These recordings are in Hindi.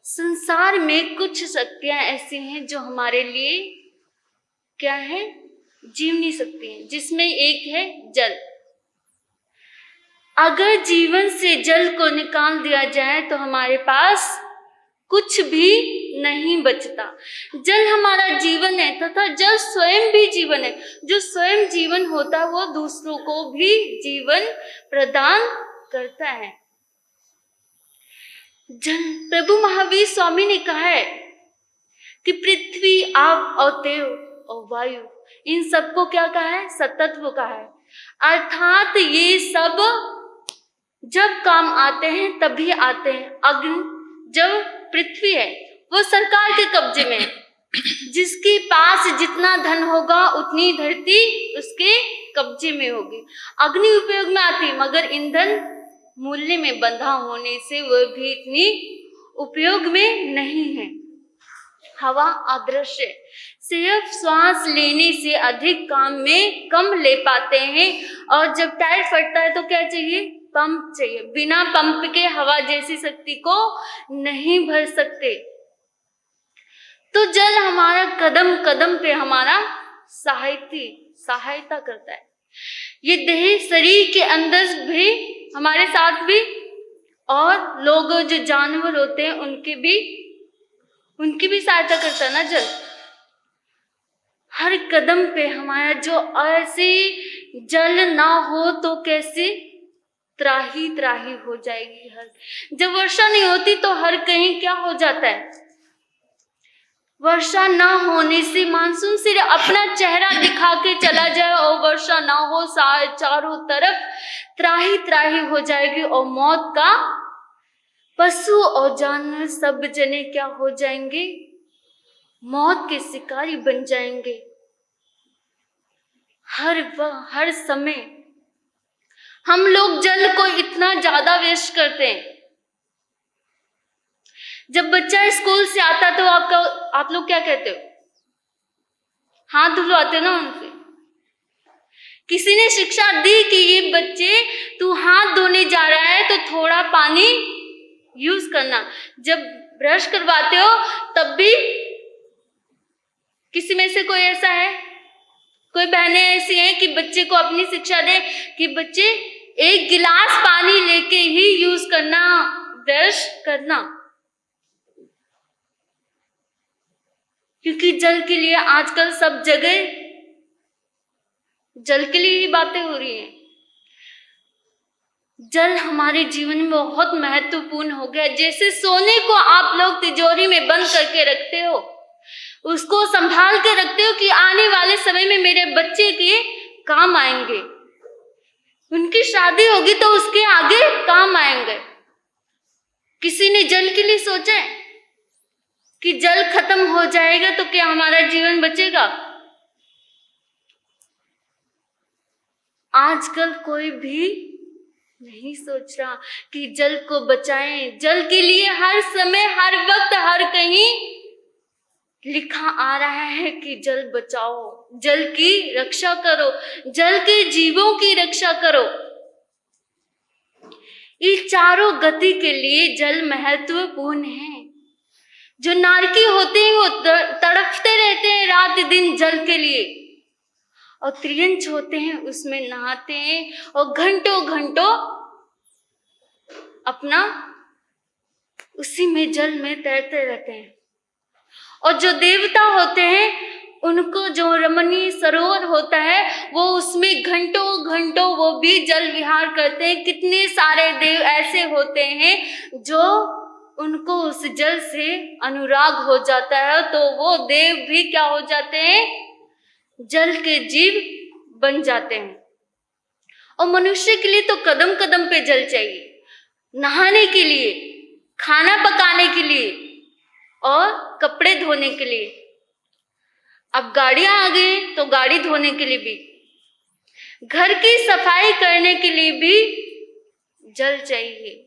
संसार में कुछ शक्तियां ऐसी हैं जो हमारे लिए क्या है, जीव नहीं सकती हैं, जिसमें एक है जल। अगर जीवन से जल को निकाल दिया जाए तो हमारे पास कुछ भी नहीं बचता। जल हमारा जीवन है तथा जल स्वयं भी जीवन है। जो स्वयं जीवन होता है वो दूसरों को भी जीवन प्रदान करता है। जल, प्रभु महावीर स्वामी ने कहा है कि पृथ्वी, आप और तेज और वायु, इन सबको क्या कहा है, सतत्व कहा है। अर्थात ये सब जब काम आते हैं तभी आते हैं। अग्नि, जब पृथ्वी है वो सरकार के कब्जे में है, जिसके पास जितना धन होगा उतनी धरती उसके कब्जे में होगी। अग्नि उपयोग में आती है मगर ईंधन मूल्य में बंधा होने से वह भी इतनी उपयोग में नहीं है। हवा अदृश्य, सिर्फ श्वास लेने से अधिक काम में कम ले पाते हैं। और जब टायर फटता है तो क्या चाहिए, पंप चाहिए। बिना पंप के हवा जैसी शक्ति को नहीं भर सकते। तो जल हमारा कदम कदम पे हमारा सहायता करता है। ये देह शरीर के अंदर भी हमारे साथ भी, और लोग जो जानवर होते हैं उनकी भी सहायता करता है ना जल। हर कदम पे हमारा जो, ऐसे जल ना हो तो कैसे त्राही त्राही हो जाएगी। जब वर्षा नहीं होती तो हर कहीं क्या हो जाता है, वर्षा ना होने से मानसून सिर्फ अपना चेहरा दिखा के चला जाए और वर्षा ना हो, चारों तरफ त्राही त्राही हो जाएगी और मौत का, पशु और जानवर सब जने क्या हो जाएंगे, मौत के शिकारी बन जाएंगे। हर समय हम लोग जल को इतना ज्यादा वेस्ट करते हैं। जब बच्चा स्कूल से आता तो आप लोग क्या कहते हो, हाथ धुलवाते हो ना उनसे। किसी ने शिक्षा दी कि ये बच्चे, तू हाथ धोने जा रहा है तो थोड़ा पानी यूज करना। जब ब्रश करवाते हो तब भी किसी में से कोई ऐसा है, कोई बहनें ऐसी हैं कि बच्चे को अपनी शिक्षा दे कि बच्चे 1 गिलास पानी लेके ही यूज करना, ब्रश करना। क्योंकि जल के लिए आजकल सब जगह जल के लिए ही बातें हो रही हैं। जल हमारे जीवन में बहुत महत्वपूर्ण हो गया। जैसे सोने को आप लोग तिजोरी में बंद करके रखते हो, उसको संभाल के रखते हो कि आने वाले समय में मेरे बच्चे के काम आएंगे, उनकी शादी होगी तो उसके आगे काम आएंगे। किसी ने जल के लिए सोचा है कि जल खत्म हो जाएगा तो क्या हमारा जीवन बचेगा? आजकल कोई भी नहीं सोच रहा कि जल को बचाएं। जल के लिए हर समय, हर वक्त, हर कहीं लिखा आ रहा है कि जल बचाओ, जल की रक्षा करो, जल के जीवों की रक्षा करो। इस चारों गति के लिए जल महत्वपूर्ण है। जो नारकी होते हैं वो तड़पते रहते हैं रात दिन जल के लिए, और त्रियंच होते हैं उसमें नहाते हैं और घंटों घंटों अपना उसी में जल में तैरते रहते हैं। और जो देवता होते हैं उनको जो रमणीय सरोवर होता है वो उसमें घंटों घंटों वो भी जल विहार करते हैं। कितने सारे देव ऐसे होते हैं जो उनको उस जल से अनुराग हो जाता है, तो वो देव भी क्या हो जाते हैं, जल के जीव बन जाते हैं। और मनुष्य के लिए तो कदम कदम पे जल चाहिए, नहाने के लिए, खाना पकाने के लिए और कपड़े धोने के लिए। अब गाड़ियां आ गई तो गाड़ी धोने के लिए भी, घर की सफाई करने के लिए भी जल चाहिए।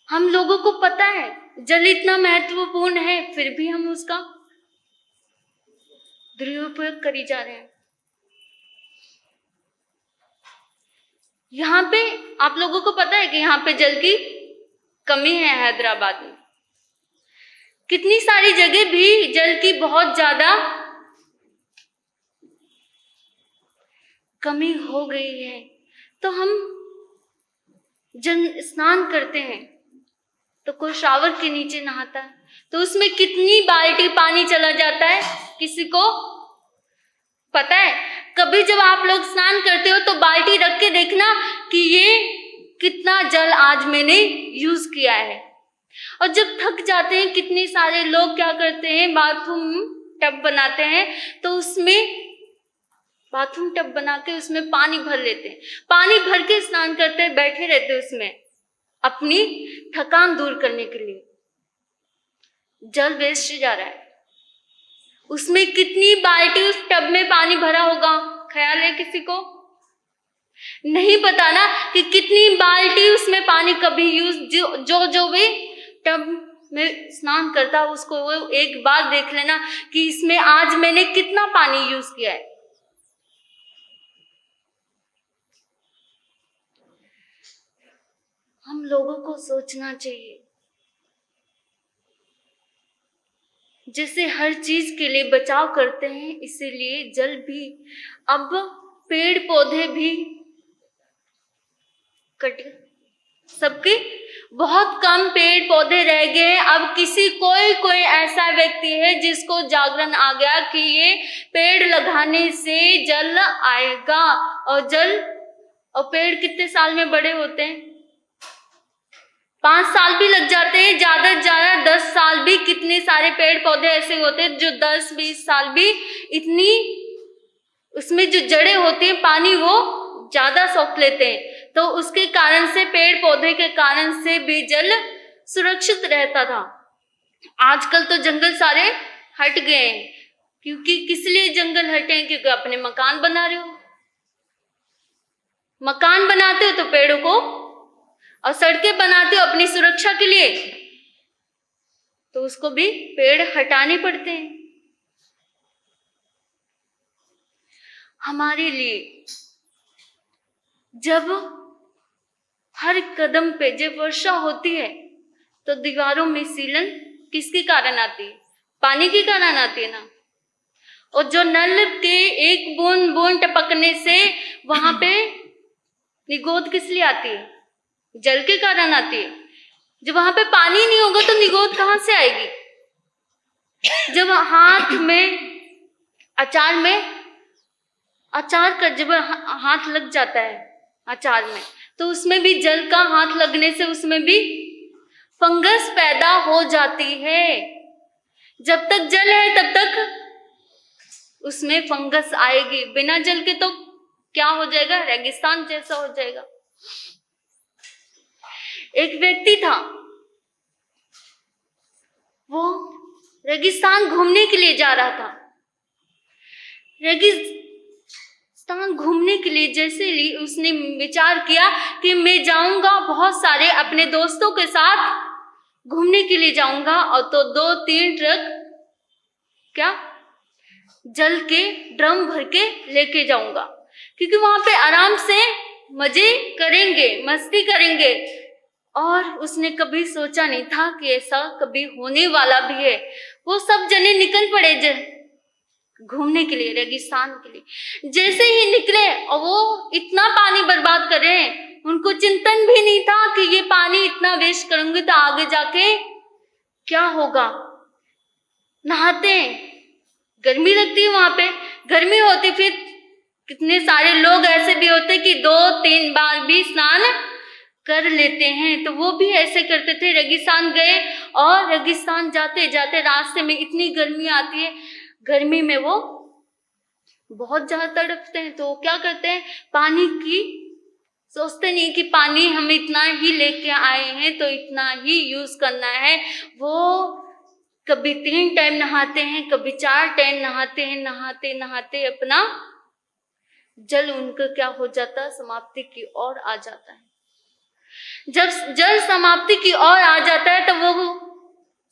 हम लोगों को पता है जल इतना महत्वपूर्ण है, फिर भी हम उसका दुरुपयोग करी जा रहे हैं। यहाँ पे आप लोगों को पता है कि यहाँ पे जल की कमी है हैदराबाद में। कितनी सारी जगह भी जल की बहुत ज्यादा कमी हो गई है। तो हम जब स्नान करते हैं तो कोई शावर के नीचे नहाता है तो उसमें कितनी बाल्टी पानी चला जाता है, किसी को पता है? कभी जब आप लोग स्नान करते हो तो बाल्टी रख के देखना कि ये कितना जल आज मैंने यूज किया है। और जब थक जाते हैं, कितने सारे लोग क्या करते हैं, बाथरूम टब बनाते हैं तो उसमें बाथरूम टब बना के उसमें पानी भर लेते हैं, पानी भर के स्नान करते हैं, बैठे रहते हैं उसमें अपनी थकान दूर करने के लिए। जल वेस्ट जा रहा है। उसमें कितनी बाल्टी उस टब में पानी भरा होगा, ख्याल है किसी को? नहीं पता ना कि कितनी बाल्टी उसमें पानी कभी यूज जो भी टब में स्नान करता उसको वो एक बार देख लेना कि इसमें आज मैंने कितना पानी यूज किया है। हम लोगों को सोचना चाहिए, जैसे हर चीज के लिए बचाव करते हैं इसीलिए जल भी, अब पेड़ पौधे भी कट, सबके बहुत कम पेड़ पौधे रह गए हैं। अब कोई ऐसा व्यक्ति है जिसको जागरण आ गया कि ये पेड़ लगाने से जल आएगा। और पेड़ कितने साल में बड़े होते हैं? 5 साल भी लग जाते हैं, ज्यादा से ज्यादा 10 साल भी। कितने सारे पेड़ पौधे ऐसे होते हैं जो 10-20 साल भी इतनी, उसमें जो जड़ें होती हैं पानी वो ज्यादा सोख लेते हैं। तो उसके कारण से, पेड़ पौधे के कारण से भी जल सुरक्षित रहता था। आजकल तो जंगल सारे हट गए हैं। क्योंकि किस लिए जंगल हटे हैं? क्योंकि अपने मकान बना रहे हो, मकान बनाते हो तो पेड़ों को, और सड़कें बनाते हो अपनी सुरक्षा के लिए तो उसको भी पेड़ हटाने पड़ते हैं। हमारे लिए जब हर कदम पे जब वर्षा होती है तो दीवारों में सीलन किसके कारण आती है? पानी के कारण आती है ना। और जो नल के एक बूंद बूंद टपकने से वहां पे निगोद किस लिए आती है? जल के कारण आती है। जब वहां पे पानी नहीं होगा तो निगोद कहां से आएगी? जब हाथ में अचार का जब हाथ लग जाता है अचार में, तो उसमें भी जल का हाथ लगने से उसमें भी फंगस पैदा हो जाती है। जब तक जल है तब तक उसमें फंगस आएगी, बिना जल के तो क्या हो जाएगा? रेगिस्तान जैसा हो जाएगा। एक व्यक्ति था, वो रेगिस्तान घूमने के लिए जा रहा था। रेगिस्तान घूमने के लिए जैसे ही उसने विचार किया कि मैं जाऊंगा, बहुत सारे अपने दोस्तों के साथ घूमने के लिए जाऊंगा, और तो 2-3 ट्रक जल के ड्रम भर के लेके जाऊंगा, क्योंकि वहां पे आराम से मजे करेंगे, मस्ती करेंगे। और उसने कभी सोचा नहीं था कि ऐसा कभी होने वाला भी है। वो सब जने निकल पड़े घूमने के लिए, रेगिस्तान के लिए। जैसे ही निकले और वो इतना पानी बर्बाद कर रहे हैं, उनको चिंतन भी नहीं था कि ये पानी इतना वेस्ट करूंगी तो आगे जाके क्या होगा। नहाते हैं, गर्मी लगती है, वहां पे गर्मी होती, फिर कितने सारे लोग ऐसे भी होते कि 2-3 बार भी स्नान कर लेते हैं। तो वो भी ऐसे करते थे। रेगिस्तान गए और रेगिस्तान जाते जाते रास्ते में इतनी गर्मी आती है, गर्मी में वो बहुत ज्यादा तड़पते हैं। तो क्या करते हैं, पानी की सोचते नहीं कि पानी हम इतना ही लेके आए हैं तो इतना ही यूज करना है। वो कभी 3 टाइम नहाते हैं, कभी 4 टाइम नहाते हैं। नहाते नहाते अपना जल उनका क्या हो जाता है? समाप्ति की ओर आ जाता है। जब जल समाप्ति की ओर आ जाता है तो वो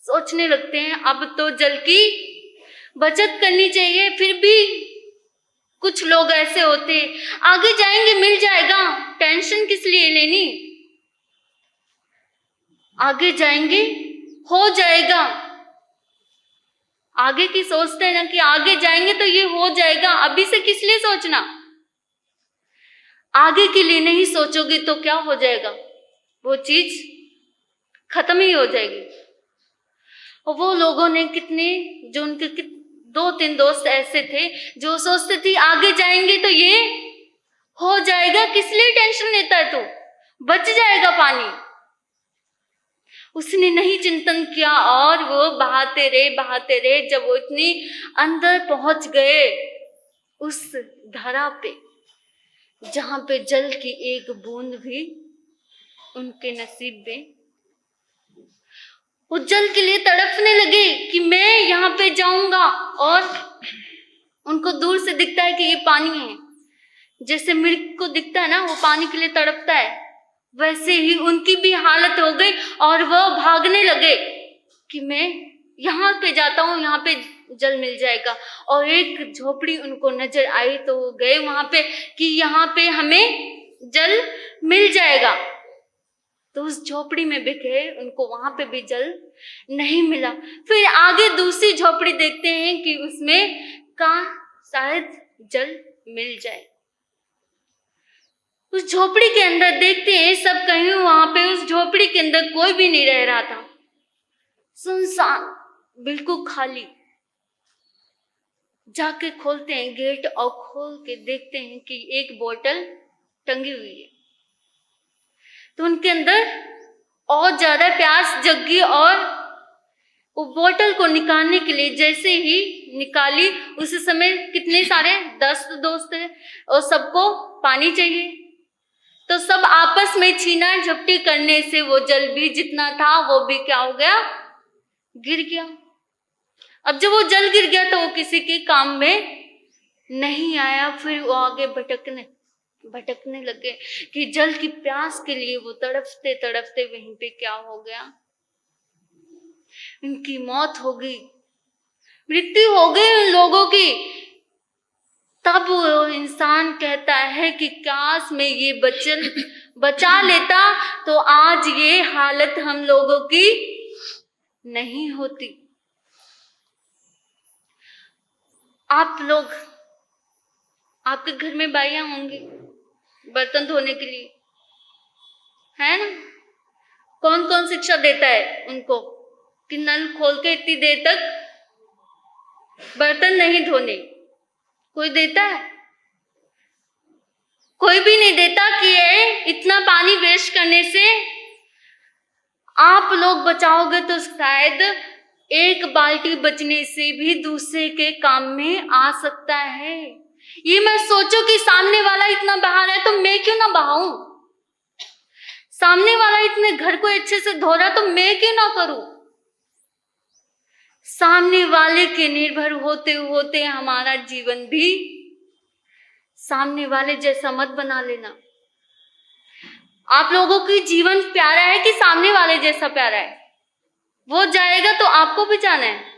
सोचने लगते हैं अब तो जल की बचत करनी चाहिए। फिर भी कुछ लोग ऐसे होते हैं, आगे जाएंगे मिल जाएगा, टेंशन किस लिए लेनी, आगे जाएंगे हो जाएगा। आगे की सोचते हैं ना कि आगे जाएंगे तो ये हो जाएगा, अभी से किस लिए सोचना। आगे के लिए नहीं सोचोगे तो क्या हो जाएगा, वो चीज खत्म ही हो जाएगी। और वो लोगों ने कितने, जो उनके 2-3 दोस्त ऐसे थे जो सोचते थे आगे जाएंगे तो ये हो जाएगा, किस लिए टेंशन लेता है, तो बच जाएगा पानी। उसने नहीं चिंतन किया और वो बहाते रहे। जब वो इतनी अंदर पहुंच गए उस धारा पे, जहां पे जल की एक बूंद भी उनके नसीब में, वो जल के लिए तड़पने लगे कि मैं यहाँ पे जाऊंगा। और उनको दूर से दिखता है कि ये पानी है, जैसे मृग को दिखता है ना वो पानी के लिए तड़पता है, वैसे ही उनकी भी हालत हो गई। और वह भागने लगे कि मैं यहाँ पे जाता हूँ, यहाँ पे जल मिल जाएगा। और एक झोपड़ी उनको नजर आई तो वो गए वहां पे कि यहाँ पे हमें जल मिल जाएगा। तो उस झोपड़ी में भी गए, उनको वहां पे भी जल नहीं मिला। फिर आगे दूसरी झोपड़ी देखते हैं कि उसमें का शायद जल मिल जाए। उस झोपड़ी के अंदर देखते हैं सब कहीं, वहां पे उस झोपड़ी के अंदर कोई भी नहीं रह रहा था, सुनसान, बिल्कुल खाली। जाके खोलते हैं गेट और खोल के देखते हैं कि एक बोतल टंगी हुई है। तो उनके अंदर और ज्यादा प्यास जगी और वो बोतल को निकालने के लिए जैसे ही निकाली, उस समय कितने सारे 10 दोस्त थे और सबको पानी चाहिए। तो सब आपस में छीना झपटी करने से वो जल भी जितना था वो भी क्या हो गया, गिर गया। अब जब वो जल गिर गया तो वो किसी के काम में नहीं आया। फिर वो आगे भटकने लगे कि जल की प्यास के लिए वो तड़पते तड़पते वहीं पे क्या हो गया, उनकी मौत हो गई, मृत्यु हो गई उन लोगों की। तब वो इंसान कहता है कि काश मैं ये बचा लेता तो आज ये हालत हम लोगों की नहीं होती। आप लोग, आपके घर में बाइयां होंगी बर्तन धोने के लिए, है ना? कौन कौन शिक्षा देता है उनको कि नल खोल के इतनी देर तक बर्तन नहीं धोने? कोई देता है? कोई भी नहीं देता कि ये इतना पानी वेस्ट करने से आप लोग बचाओगे तो शायद एक बाल्टी बचने से भी दूसरे के काम में आ सकता है। ये मैं सोचो कि सामने वाला इतना बहा रहा है तो मैं क्यों ना बहाऊं, सामने वाला इतने घर को अच्छे से धो रहा तो मैं क्यों ना करूं। सामने वाले के निर्भर होते होते हमारा जीवन भी सामने वाले जैसा मत बना लेना। आप लोगों की जीवन प्यारा है कि सामने वाले जैसा प्यारा है? वो जाएगा तो आपको भी जाना है।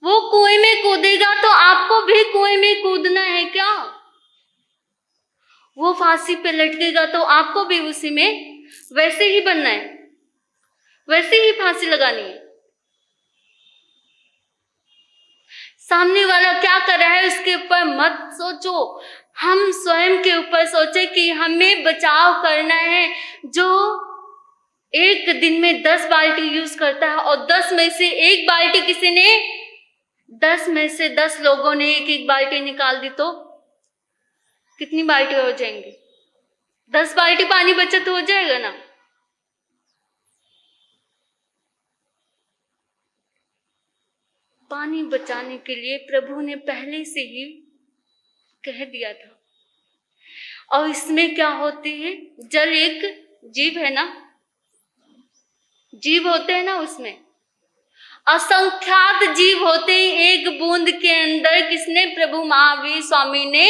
वो कुएं में कूदेगा तो आपको भी कुएं में कूदना है क्या? वो फांसी पे लटकेगा तो आपको भी उसी में वैसे ही बनना है, वैसे ही फांसी लगानी है। सामने वाला क्या कर रहा है उसके ऊपर मत सोचो, हम स्वयं के ऊपर सोचे कि हमें बचाव करना है। जो एक दिन में 10 बाल्टी यूज करता है और 10 में से एक बाल्टी किसी ने, 10 में से 10 लोगों ने एक एक बाल्टी निकाल दी तो कितनी बाल्टी हो जाएंगी? 10 बाल्टी पानी बचत हो जाएगा ना। पानी बचाने के लिए प्रभु ने पहले से ही कह दिया था। और इसमें क्या होती है, जल एक जीव है ना, जीव होते हैं ना, उसमें असंख्यात जीव होते हैं। एक बूंद के अंदर किसने, प्रभु महावीर स्वामी ने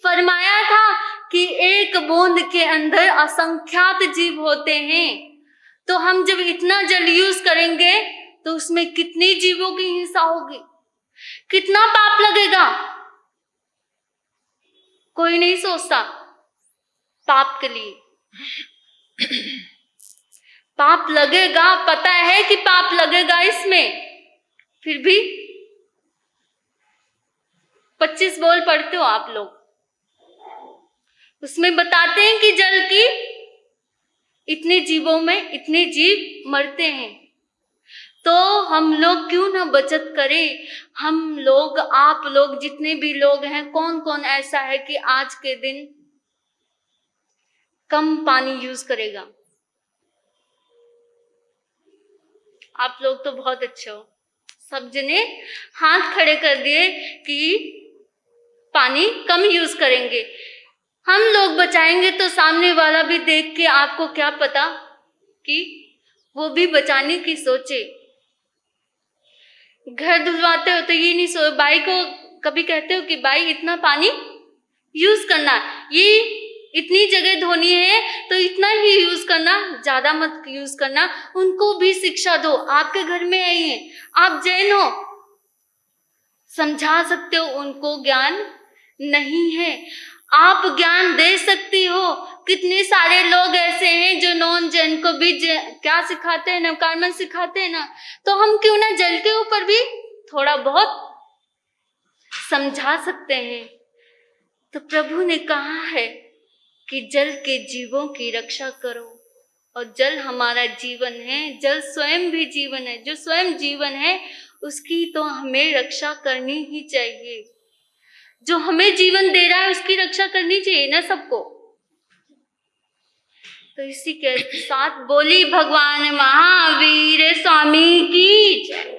फरमाया था कि एक बूंद के अंदर असंख्यात जीव होते हैं। तो हम जब इतना जल यूज करेंगे तो उसमें कितनी जीवों की हिंसा होगी, कितना पाप लगेगा। कोई नहीं सोचता पाप के लिए। पाप लगेगा, पता है कि पाप लगेगा इसमें, फिर भी 25 बोल पढ़ते हो आप लोग, उसमें बताते हैं कि जल की इतने जीवों में इतने जीव मरते हैं, तो हम लोग क्यों ना बचत करें। हम लोग, आप लोग, जितने भी लोग हैं, कौन कौन ऐसा है कि आज के दिन कम पानी यूज करेगा। आप लोग तो बहुत अच्छे हो, सब जने हाथ खड़े कर दिए कि पानी कम यूज करेंगे। हम लोग बचाएंगे तो सामने वाला भी देख के, आपको क्या पता कि वो भी बचाने की सोचे। घर धुलवाते हो तो ये नहीं बाई को कभी कहते हो कि बाई इतना पानी यूज करना, ये इतनी जगह धोनी है तो इतना ही यूज करना, ज्यादा मत यूज करना। उनको भी शिक्षा दो, आपके घर में आई है, आप जैन हो, समझा सकते हो, उनको ज्ञान नहीं है, आप ज्ञान दे सकती हो। कितने सारे लोग ऐसे हैं जो नॉन जैन को भी क्या सिखाते हैं ना, कर्म सिखाते हैं ना, तो हम क्यों ना जल के ऊपर भी थोड़ा बहुत समझा सकते हैं। तो प्रभु ने कहा है कि जल के जीवों की रक्षा करो, और जल हमारा जीवन है, जल स्वयं भी जीवन है। जो स्वयं जीवन है उसकी तो हमें रक्षा करनी ही चाहिए। जो हमें जीवन दे रहा है उसकी रक्षा करनी चाहिए ना सबको। तो इसी के साथ बोली भगवान महावीर स्वामी की जय।